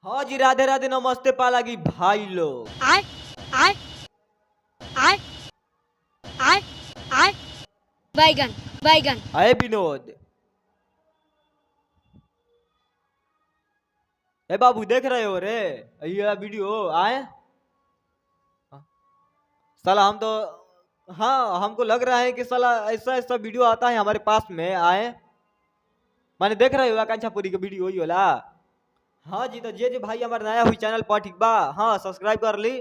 हाँ जी, राधे राधे, नमस्ते पालागी भाई लोग। आय आय आय आय आय बैगन बैगन आए विनोद, ए बाबू देख रहे हो रे ये वीडियो? आए साला हम तो, हाँ हमको लग रहा है कि साला ऐसा ऐसा वीडियो आता है हमारे पास में। आए मैंने देख रहे हो आकांक्षापुरी के वीडियो ही होला। हाँ जी, तो जे भाई हमारे नया हुई चैनल पर ठीक बा, हाँ सब्सक्राइब कर ली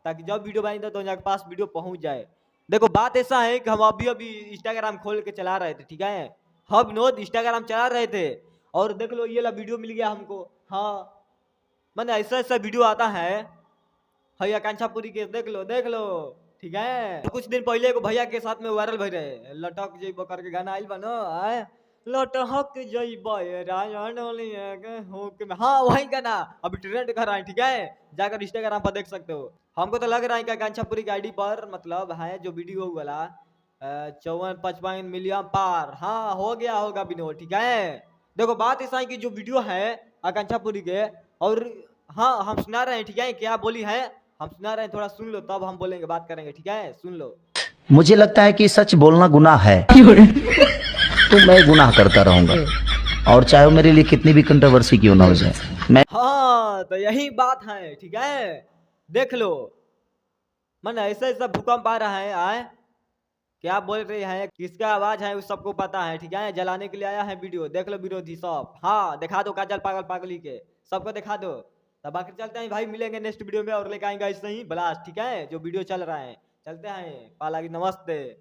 ताकि जब वीडियो बनी तो यहाँ के पास वीडियो पहुंच जाए। देखो बात ऐसा है कि हम अभी अभी इंस्टाग्राम खोल के चला रहे थे, ठीक है, हम विनोद इंस्टाग्राम चला रहे थे और देख लो ये ला वीडियो मिल गया हमको। हाँ मैंने ऐसा ऐसा वीडियो आता है, हई आकांक्षापुरी के देख लो, ठीक है। कुछ दिन पहले एगो भैया के साथ में वायरल भई रहे, लटक जइबो करके गाना आइल बा न, आए लटहक जइबो राजन हो के, हाँ वही गाना अभी ट्रेंड कर रहा है, ठीक है, जाकर इंस्टाग्राम पर देख सकते हो। हमको तो लग रहा है कि आकांक्षापुरी की आईडी पर मतलब है जो वीडियो वाला 54-55 मिलियन पार, हाँ हो गया होगा विनोद, ठीक है। देखो बात ऐसा है कि जो वीडियो है आकांक्षापुरी के, और हाँ हम सुना रहे हैं, ठीक है, क्या बोली है हम सुना रहे हैं, थोड़ा सुन लो तब हम बोलेंगे, बात करेंगे, ठीक है, सुन लो। मुझे लगता है कि सच बोलना गुनाह है तो मैं गुनाह करता रहूंगा और चाहे वो मेरे लिए कितनी भी कंट्रोवर्सी क्यों ना हो जाए मैं। हाँ तो यही बात है, ठीक है, देख लो मन ऐसा ऐसा भूकंप आ रहा है। आए क्या बोल रहे हैं, किसका आवाज है उस सबको पता है, ठीक है, जलाने के लिए आया है वीडियो, देख लो विरोधी सब, हाँ दिखा दो काजल पागल पागली के सबको दिखा दो। तब बाकी चलते हैं भाई, मिलेंगे नेक्स्ट वीडियो में और लेके आएंगे ऐसे ही ब्लास्ट, ठीक है, जो वीडियो चल रहा है। चलते हैं पालागी, नमस्ते।